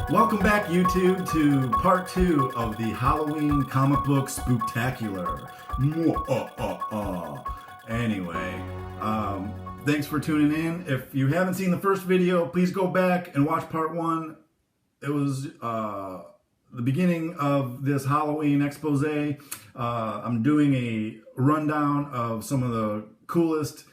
Welcome back, YouTube, to part 2 of the Halloween Comic Book Spooktacular. Anyway, thanks for tuning in. If you haven't seen the first video, please go back and watch part 1. It was the beginning of this Halloween expose. I'm doing a rundown of some of the coolest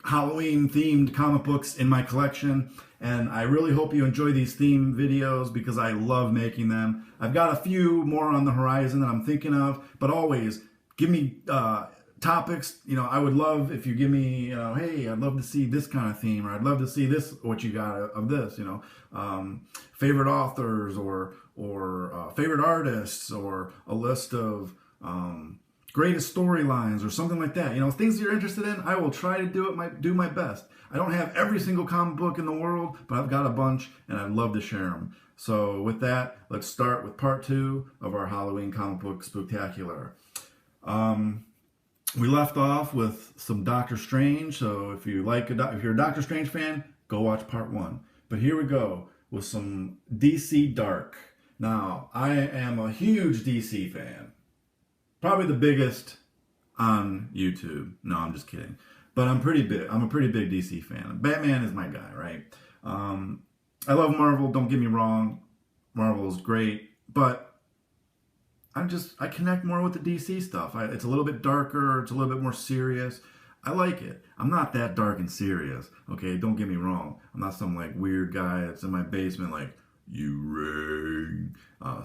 Halloween-themed comic books in my collection. And I really hope you enjoy these theme videos because I love making them. I've got a few more on the horizon that I'm thinking of, but always give me topics. You know, I would love if you give me, hey, I'd love to see this kind of theme, or I'd love to see this, what you got of this, you know, favorite authors or favorite artists, or a list of greatest storylines or something like that. You know, things you're interested in, I will try to do my best. I don't have every single comic book in the world, but I've got a bunch, and I'd love to share them. So with that, let's start with part 2 of our Halloween Comic Book Spooktacular. We left off with some Doctor Strange, so if you're a Doctor Strange fan, go watch part 1. But here we go with some DC Dark. Now, I am a huge DC fan. Probably the biggest on YouTube. No, I'm just kidding. But I'm pretty big. I'm a pretty big DC fan. Batman is my guy, right? I love Marvel. Don't get me wrong. Marvel is great, but I connect more with the DC stuff. It's a little bit darker. It's a little bit more serious. I like it. I'm not that dark and serious. Okay, don't get me wrong. I'm not some like weird guy that's in my basement like, you ring.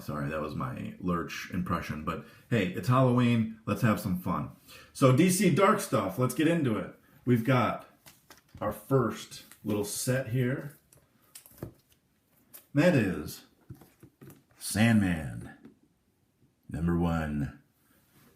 Sorry, that was my Lurch impression. But hey, it's Halloween. Let's have some fun. So DC Dark stuff. Let's get into it. We've got our first little set here. That is Sandman, #1.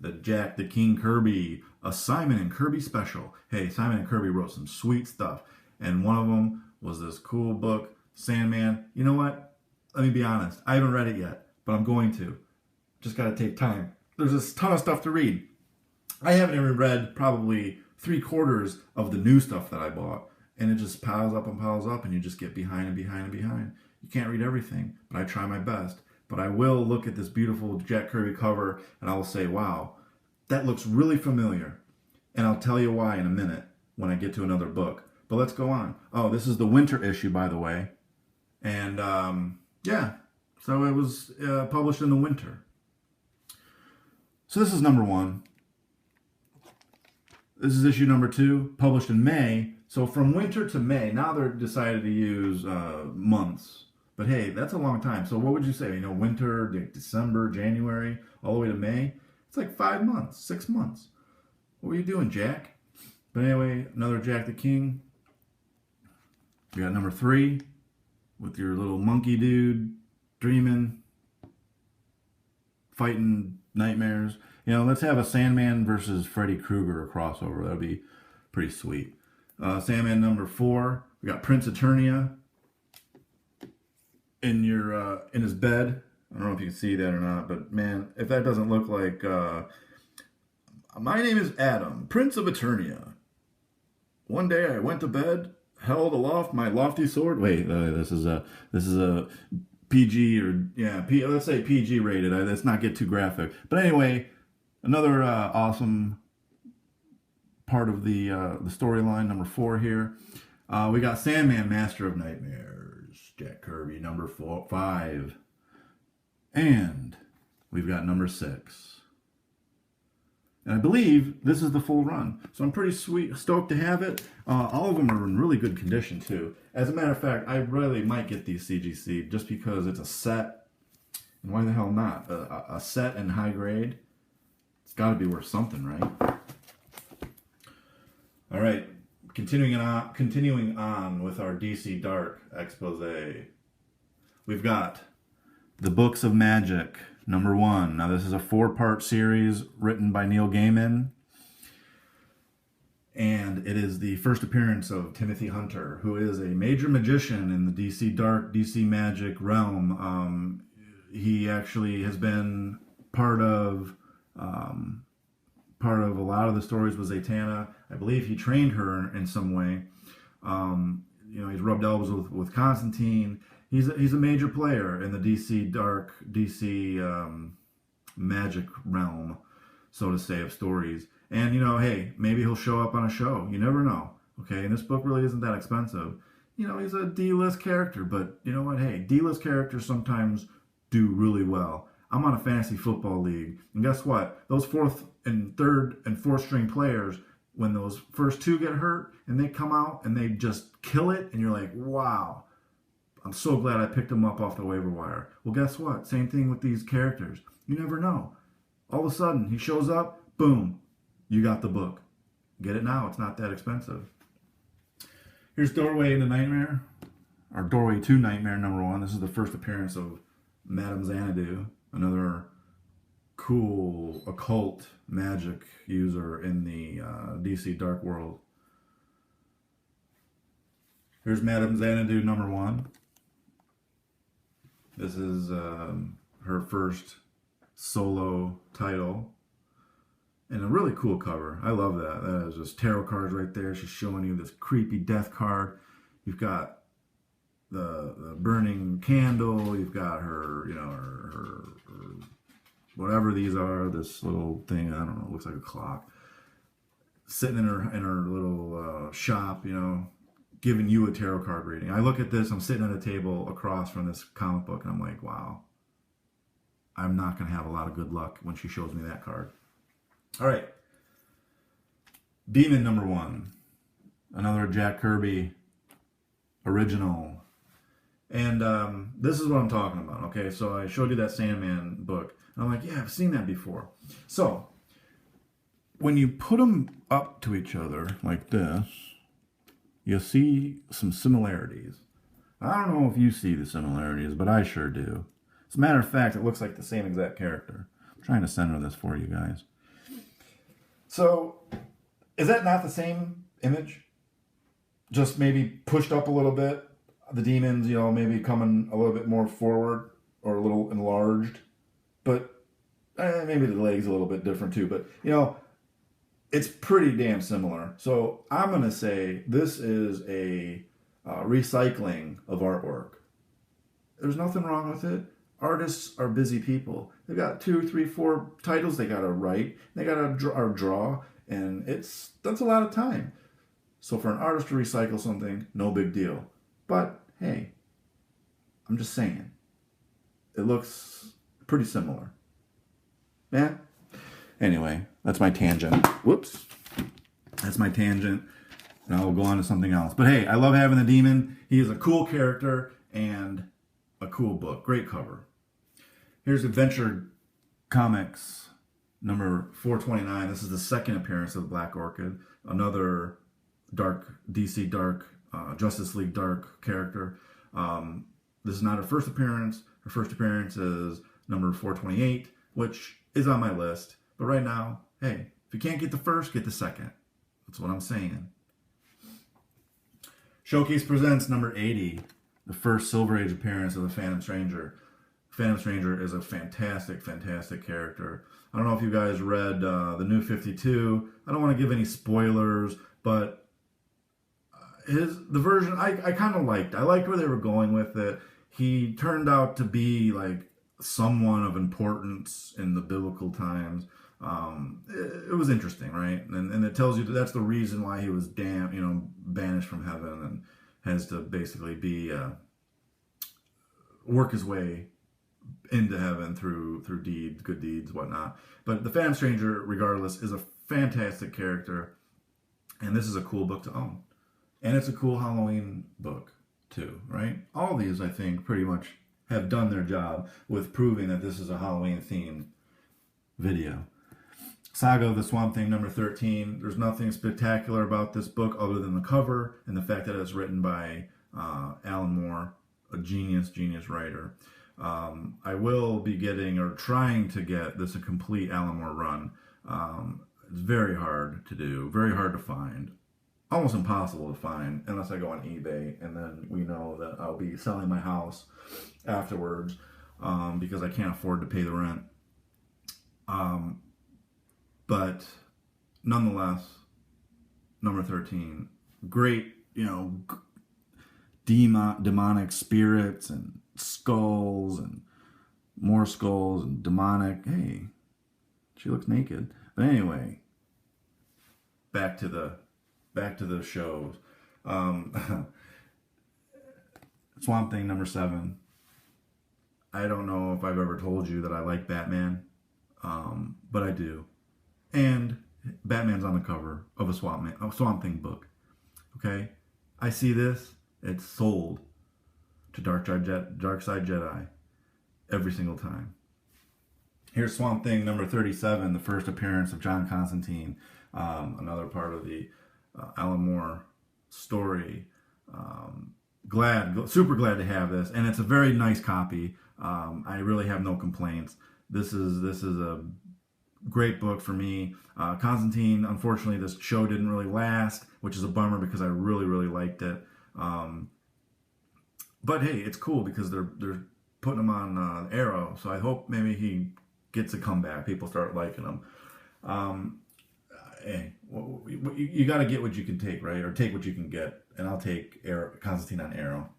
The Jack the King Kirby, a Simon and Kirby special. Hey, Simon and Kirby wrote some sweet stuff. And one of them was this cool book, Sandman. You know what? Let me be honest. I haven't read it yet, but I'm going to. Just got to take time. There's a ton of stuff to read. I haven't even read probably 3/4 of the new stuff that I bought. And it just piles up, and you just get behind and behind and behind. You can't read everything, but I try my best. But I will look at this beautiful Jack Kirby cover, and I will say, wow, that looks really familiar. And I'll tell you why in a minute when I get to another book. But let's go on. Oh, this is the winter issue, by the way. And yeah, so it was published in the winter. So this is #1. This is issue #2, published in May. So from winter to May, now they're decided to use months. But hey, that's a long time. So what would you say? You know, winter, December, January, all the way to May? It's like 5 months, 6 months. What were you doing, Jack? But anyway, another Jack the King. We got #3 with your little monkey dude dreaming, fighting nightmares. You know, let's have a Sandman versus Freddy Krueger crossover. That'd be pretty sweet. Sandman #4. We got Prince Eternia in his bed. I don't know if you can see that or not, but man, if that doesn't look like my name is Adam, Prince of Eternia. One day I went to bed, held aloft my lofty sword. Wait, this is a PG or, yeah, let's say PG rated. Let's not get too graphic. But anyway, another awesome part of the storyline, number 4 here. We got Sandman, Master of Nightmares, Jack Kirby, number 5. And we've got number 6. And I believe this is the full run. So I'm pretty stoked to have it. All of them are in really good condition too. As a matter of fact, I really might get these CGC just because it's a set. And why the hell not? A set in high grade. It's got to be worth something, right? All right. Continuing on with our DC Dark expose. We've got The Books of Magic, number 1. Now this is a 4-part series written by Neil Gaiman. And it is the first appearance of Timothy Hunter, who is a major magician in the DC Dark, DC Magic realm. He actually has been part of a lot of the stories with Zatanna. I believe he trained her in some way. You know, he's rubbed elbows with Constantine. He's a major player in the DC Dark, DC magic realm, so to say, of stories. And, you know, hey, maybe he'll show up on a show. You never know. Okay, and this book really isn't that expensive. You know, he's a D-list character, but you know what? Hey, D-list characters sometimes do really well. I'm on a fantasy football league, and guess what? Those 4th and 3rd and 4th string players, when those first 2 get hurt, and they come out and they just kill it, and you're like, wow, I'm so glad I picked them up off the waiver wire. Well, guess what? Same thing with these characters. You never know. All of a sudden, he shows up, boom, you got the book. Get it now. It's not that expensive. Here's Doorway into Nightmare, or Doorway to Nightmare, number 1. This is the first appearance of Madame Xanadu, another cool occult magic user in the DC Dark world. Here's Madame Xanadu, number 1. This is her first solo title. And a really cool cover. I love that. That is just tarot cards right there. She's showing you this creepy death card. You've got the burning candle. You've got her, you know, her whatever these are. This little thing, I don't know, it looks like a clock. Sitting in her little shop, you know, giving you a tarot card reading. I look at this. I'm sitting at a table across from this comic book, and I'm like, wow. I'm not going to have a lot of good luck when she shows me that card. All right, Demon number 1, another Jack Kirby original, and this is what I'm talking about. Okay, so I showed you that Sandman book, and I'm like, yeah, I've seen that before. So when you put them up to each other like this, you'll see some similarities. I don't know if you see the similarities, but I sure do. As a matter of fact, it looks like the same exact character. I'm trying to center this for you guys. So, is that not the same image? Just maybe pushed up a little bit? The demons, you know, maybe coming a little bit more forward or a little enlarged. But maybe the legs a little bit different too. But, you know, it's pretty damn similar. So, I'm going to say this is a recycling of artwork. There's nothing wrong with it. Artists are busy people. They've got 2, 3, 4 titles they got to write. They got to draw, and that's a lot of time. So for an artist to recycle something, no big deal. But hey, I'm just saying, it looks pretty similar. Yeah. Anyway, that's my tangent. Whoops. That's my tangent, and I'll go on to something else. But hey, I love having the demon. He is a cool character and a cool book. Great cover. Here's Adventure Comics number 429. This is the second appearance of Black Orchid, another dark DC Dark, Justice League Dark character. This is not her first appearance. Her first appearance is number 428, which is on my list. But right now, hey, if you can't get the first, get the second. That's what I'm saying. Showcase presents number 80, the first Silver Age appearance of the Phantom Stranger. Phantom Stranger is a fantastic, fantastic character. I don't know if you guys read the New 52. I don't want to give any spoilers, but the version I kind of liked. I liked where they were going with it. he turned out to be like someone of importance in the biblical times. It was interesting, right? And it tells you that's the reason why he was banished from heaven and has to basically be work his way into heaven through deeds, good deeds, whatnot. But the Phantom Stranger, regardless, is a fantastic character, and this is a cool book to own. And it's a cool Halloween book too, right? All these, I think, pretty much have done their job with proving that this is a Halloween themed video. Saga of the Swamp Thing number 13. There's nothing spectacular about this book other than the cover and the fact that it's written by Alan Moore, a genius writer. I will be getting or trying to get this a complete Alan Moore run. It's very hard to do, very hard to find, almost impossible to find unless I go on eBay, and then we know that I'll be selling my house afterwards because I can't afford to pay the rent. But nonetheless, number 13, great, demonic spirits and skulls and more skulls and demonic. Hey, she looks naked. But anyway, back to the shows. Swamp Thing number 7. I don't know if I've ever told you that I like Batman, but I do. And Batman's on the cover of a Swamp Thing book. Okay, I see this. It's sold to Dark Side Jedi every single time. Here's Swamp Thing number 37, the first appearance of John Constantine, another part of the Alan Moore story. Super glad to have this, and it's a very nice copy. I really have no complaints. This is a great book for me. Constantine, unfortunately, this show didn't really last, which is a bummer because I really liked it. But hey, it's cool because they're putting him on Arrow, so I hope maybe he gets a comeback. People start liking him. Hey, you got to get what you can take, right? Or take what you can get, and I'll take Constantine on Arrow.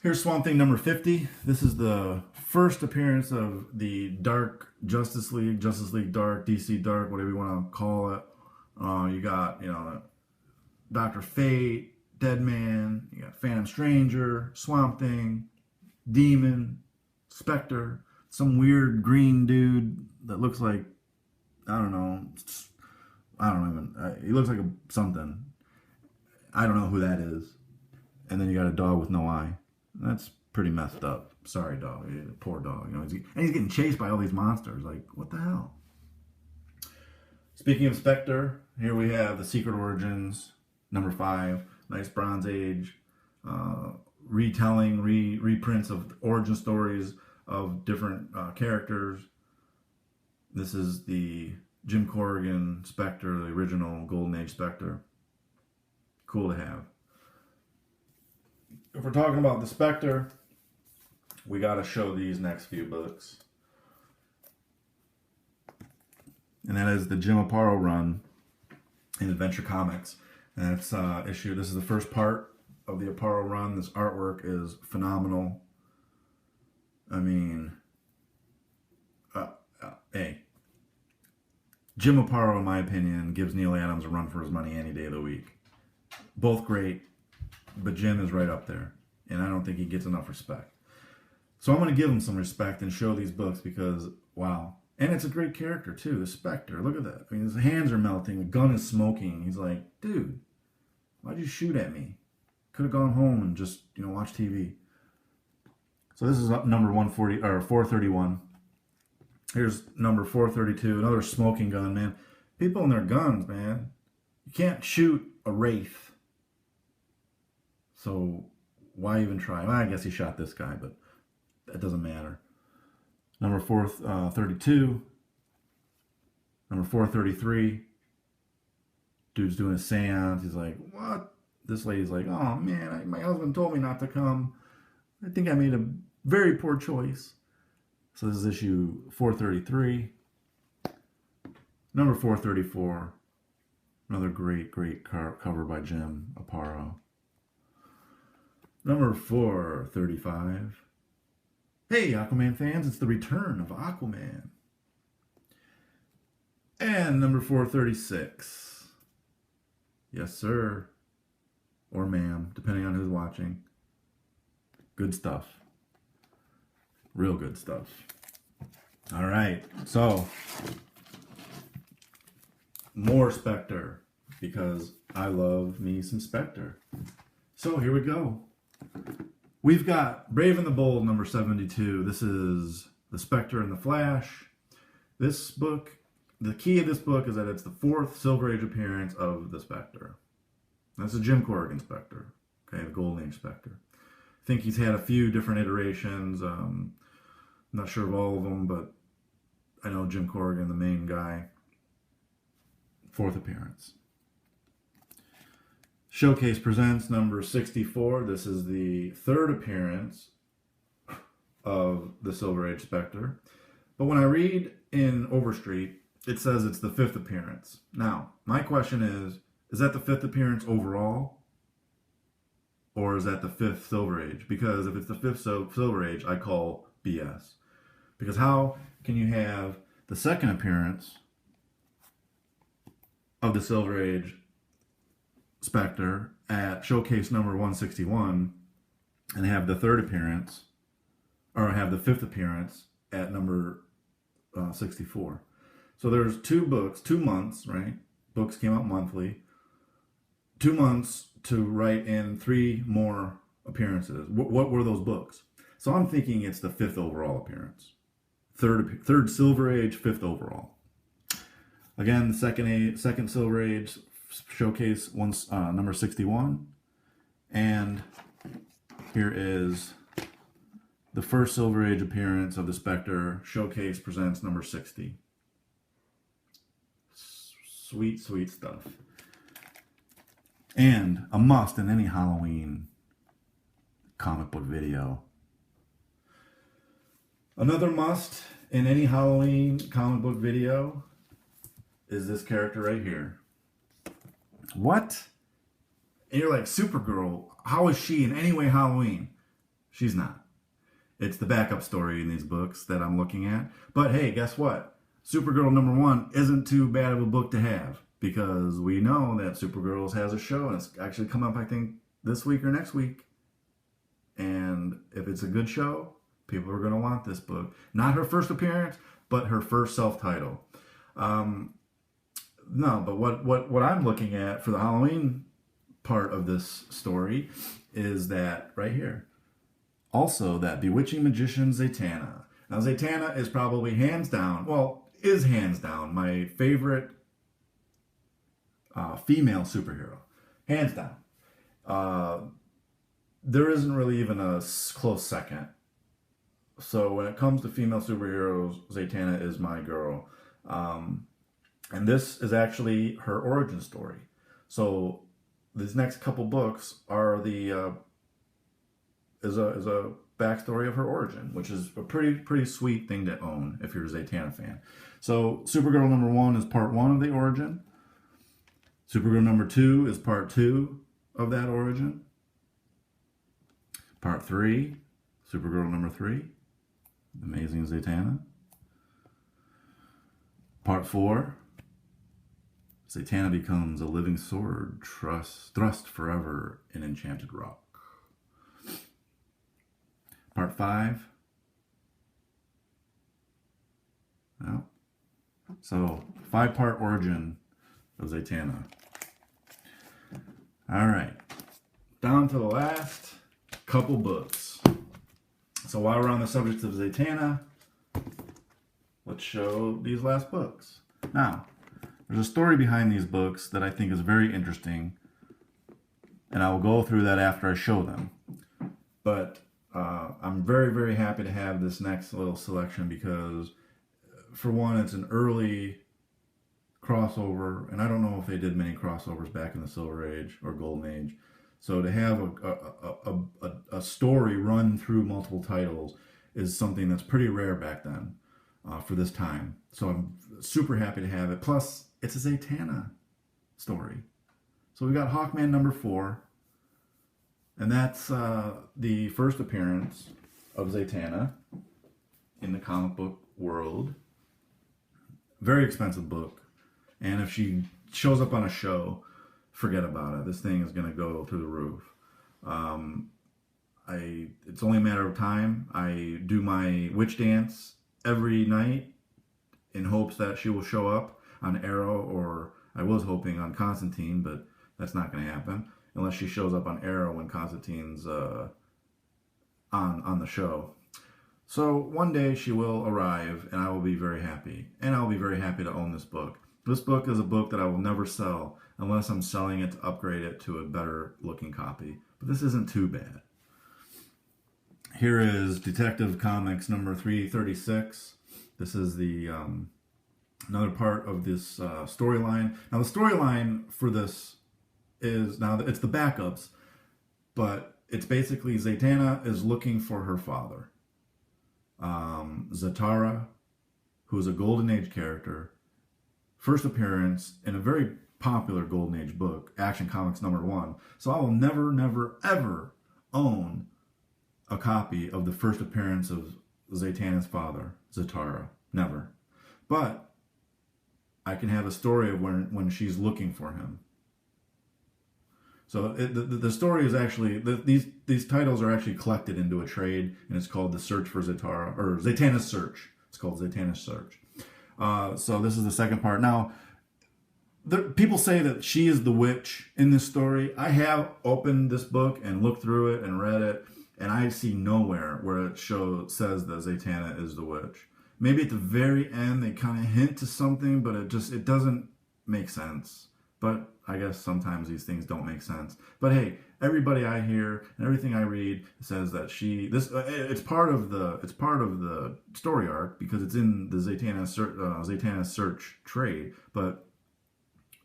Here's Swamp Thing number 50. This is the first appearance of the Dark Justice League Dark, DC Dark, whatever you want to call it. You got, Dr. Fate, Deadman, you got Phantom Stranger, Swamp Thing, Demon, Spectre, some weird green dude that looks like, I don't know, he looks like something. I don't know who that is. And then you got a dog with no eye. That's pretty messed up. Sorry, dog. Poor dog. He's getting chased by all these monsters. Like, what the hell? Speaking of Spectre, here we have The Secret Origins, number 5. Nice Bronze Age retelling, reprints of origin stories of different characters. This is the Jim Corrigan Spectre, the original Golden Age Spectre. Cool to have. If we're talking about the Spectre, we got to show these next few books. And that is the Jim Aparo run in Adventure Comics. And it's this is the first part of the Aparo run. This artwork is phenomenal. I mean, hey, Jim Aparo, in my opinion, gives Neil Adams a run for his money any day of the week. Both great, but Jim is right up there, and I don't think he gets enough respect. So I'm going to give him some respect and show these books because, wow. And it's a great character, too, the Spectre. Look at that. I mean, his hands are melting. The gun is smoking. He's like, dude, why'd you shoot at me? Could have gone home and just, watch TV. So this is number 140 or 431. Here's number 432, another smoking gun, man. People and their guns, man. You can't shoot a wraith. So why even try? Well, I guess he shot this guy, but that doesn't matter. Number 432. Number 433. Dude's doing a seance. He's like, what? This lady's like, oh man, my husband told me not to come. I think I made a very poor choice. So this is issue 433. Number 434. Another great cover by Jim Aparo. Number 435. Hey, Aquaman fans, it's the return of Aquaman. And number 436. Yes, sir. Or ma'am, depending on who's watching. Good stuff. Real good stuff. All right, so more Spectre, because I love me some Spectre. So here we go. We've got Brave and the Bold, number 72. This is the Spectre and the Flash. This book, the key of this book is that it's the 4th Silver Age appearance of the Spectre. That's a Jim Corrigan Spectre, okay, the Golden Age Spectre. I think he's had a few different iterations. I'm not sure of all of them, but I know Jim Corrigan, the main guy. 4th appearance. Showcase presents number 64. This is the 3rd appearance of the Silver Age Spectre. But when I read in Overstreet, it says it's the 5th appearance. Now, my question is that the 5th appearance overall? Or is that the 5th Silver Age? Because if it's the 5th Silver Age, I call BS. Because how can you have the 2nd appearance of the Silver Age Spectre at showcase number 161 and have the 3rd appearance, or have the 5th appearance at number 64? So there's 2 books, 2 months, right? Books came out monthly. 2 months to write in 3 more appearances. What were those books? So I'm thinking it's the 5th overall appearance. 3rd Silver Age, 5th overall. Again, the second Silver Age showcase number 61. And here is the 1st Silver Age appearance of the Spectre. Showcase presents number 60. Sweet, sweet stuff. And a must in any Halloween comic book video. Another must in any Halloween comic book video is this character right here. What? And you're like, Supergirl, how is she in any way Halloween? She's not. It's the backup story in these books that I'm looking at. But hey, guess what? Supergirl number 1 isn't too bad of a book to have, because we know that Supergirl has a show, and it's actually come up, I think, this week or next week. And if it's a good show, people are going to want this book. Not her first appearance, but her first self-title. No, but what I'm looking at for the Halloween part of this story is that right here. Also, that bewitching magician Zatanna. Now, Zatanna is probably hands down my favorite female superhero. Hands down. There isn't really even a close second. So when it comes to female superheroes, Zatanna is my girl. And this is actually her origin story. So these next couple books are is a backstory of her origin, which is a pretty sweet thing to own if you're a Zatanna fan. So Supergirl number 1 is part 1 of the origin. Supergirl number 2 is part 2 of that origin. Part 3, Supergirl number 3, Amazing Zatanna. Part 4, Zatanna becomes a living sword thrust forever in enchanted rock. Part 5. Well, so 5-part origin of Zatanna. All right, down to the last couple books. So while we're on the subject of Zatanna, let's show these last books. Now, there's a story behind these books that I think is very interesting, and I will go through that after I show them. But I'm very, very happy to have this next little selection because, for one, it's an early crossover, and I don't know if they did many crossovers back in the Silver Age or Golden Age. So to have a story run through multiple titles is something that's pretty rare back then for this time. So I'm super happy to have it. Plus, it's a Zatanna story. So we got Hawkman number 4. And that's the first appearance of Zatanna in the comic book world. Very expensive book. And if she shows up on a show, forget about it. This thing is going to go through the roof. It's only a matter of time. I do my witch dance every night in hopes that she will show up on Arrow, or I was hoping on Constantine, but that's not going to happen unless she shows up on Arrow when Constantine's on the show. So one day she will arrive, and I will be very happy. And I'll be very happy to own this book. This book is a book that I will never sell unless I'm selling it to upgrade it to a better looking copy. But this isn't too bad. Here is Detective Comics number 336. This is the another part of this storyline. Now the storyline for this is, now it's the backups, but it's basically Zatanna is looking for her father. Zatara, who is a Golden Age character, first appearance in a very popular Golden Age book, Action Comics number 1. So I will never, never, ever own a copy of the first appearance of Zatanna's father, Zatara. Never. But I can have a story of when she's looking for him. So the story is actually, these titles are actually collected into a trade, and it's called The Search for Zatara, or Zatanna's Search. It's called Zatanna's Search. So this is the second part. Now, people say that she is the witch in this story. I have opened this book and looked through it and read it, and I see nowhere where it says that Zatanna is the witch. Maybe at the very end they kind of hint to something, but it doesn't make sense. But I guess sometimes these things don't make sense. But hey, everybody I hear and everything I read says that it's part of the story arc because it's in the Zatanna's Search trade. But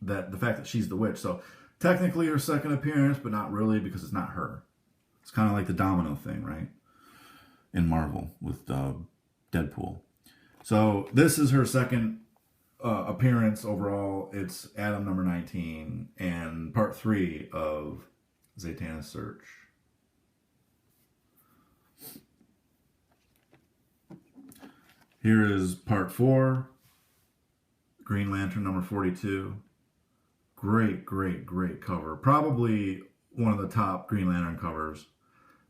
that the fact that she's the witch, so technically her second appearance, but not really because it's not her. It's kind of like the Domino thing, right? In Marvel with Deadpool. So this is her second appearance overall. It's Adam number 19 and part 3 of Zatanna's Search. Here is part 4, Green Lantern number 42. Great, great, great cover. Probably one of the top Green Lantern covers,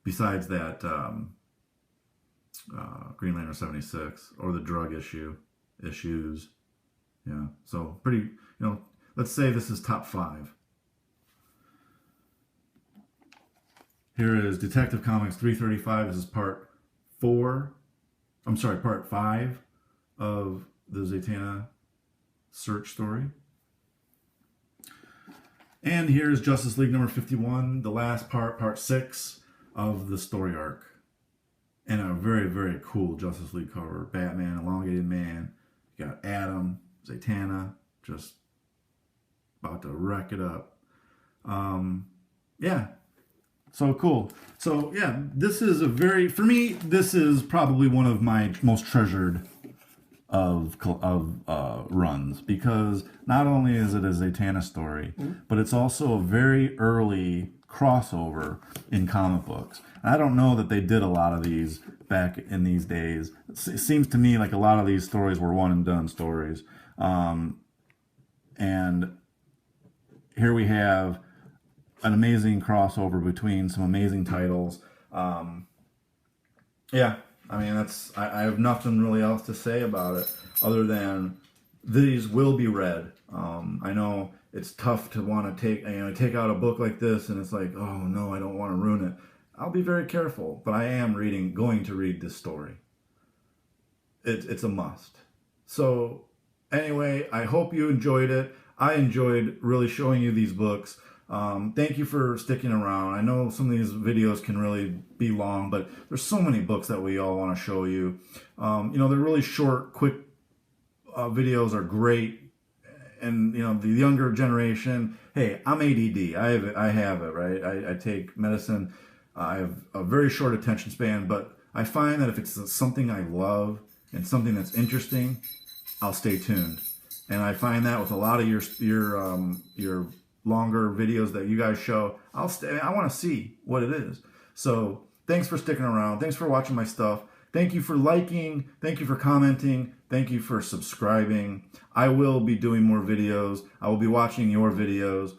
besides that Green Lantern 76 or the drug issues. Yeah, so pretty, let's say this is top 5. Here is Detective Comics 335. This is part 5 of the Zatanna Search story. And here's Justice League number 51, the last part 6 of the story arc. And a very, very cool Justice League cover. Batman, Elongated Man. You got Adam, Zatanna, just about to wreck it up. Yeah. So cool. So yeah, this is for me, this is probably one of my most treasured of runs, because not only is it a Zatanna story, but it's also a very early crossover in comic books. And I don't know that they did a lot of these back in these days. It seems to me like a lot of these stories were one and done stories. And here we have an amazing crossover between some amazing titles. Yeah, I mean, I have nothing really else to say about it other than these will be read. I know it's tough to want to take out a book like this, and it's like, oh no, I don't want to ruin it. I'll be very careful, but I am going to read this story. It's a must. So anyway, I hope you enjoyed it. I enjoyed really showing you these books. Thank you for sticking around. I know some of these videos can really be long, but there's so many books that we all want to show you. They're really short, quick videos are great. And, the younger generation, hey, I'm ADD. I have it, right? I take medicine. I have a very short attention span, but I find that if it's something I love and something that's interesting, I'll stay tuned. And I find that with a lot of your longer videos that you guys show, I'll stay. I want to see what it is. So thanks for sticking around. Thanks for watching my stuff. Thank you for liking. Thank you for commenting. Thank you for subscribing. I will be doing more videos. I will be watching your videos.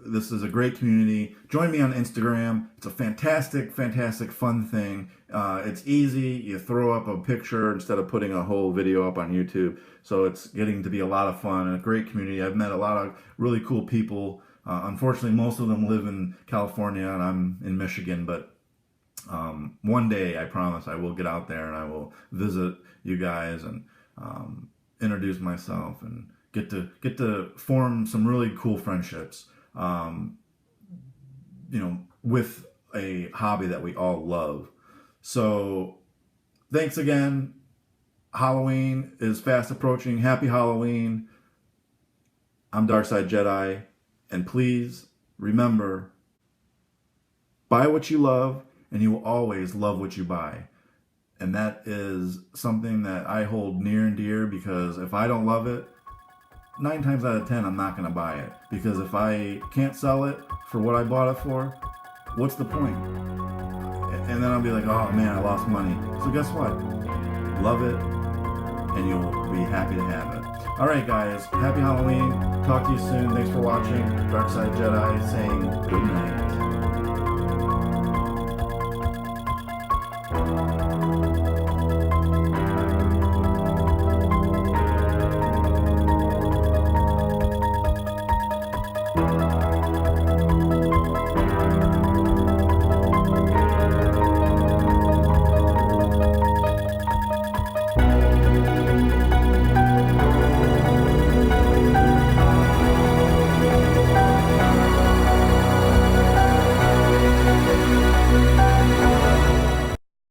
This is a great community. Join me on Instagram. It's a fantastic, fantastic, fun thing. It's easy. You throw up a picture instead of putting a whole video up on YouTube. So it's getting to be a lot of fun and a great community. I've met a lot of really cool people. Unfortunately, most of them live in California and I'm in Michigan, but one day, I promise, I will get out there and I will visit you guys and introduce myself and get to form some really cool friendships, with a hobby that we all love. So thanks again. Halloween is fast approaching. Happy Halloween. I'm Darkside Jedi. And please remember, buy what you love and you will always love what you buy. And that is something that I hold near and dear, because if I don't love it, 9 times out of 10, I'm not going to buy it. Because if I can't sell it for what I bought it for, what's the point? And then I'll be like, oh man, I lost money. So guess what? Love it, and you'll be happy to have it. All right, guys. Happy Halloween. Talk to you soon. Thanks for watching. Darkside Jedi saying good night.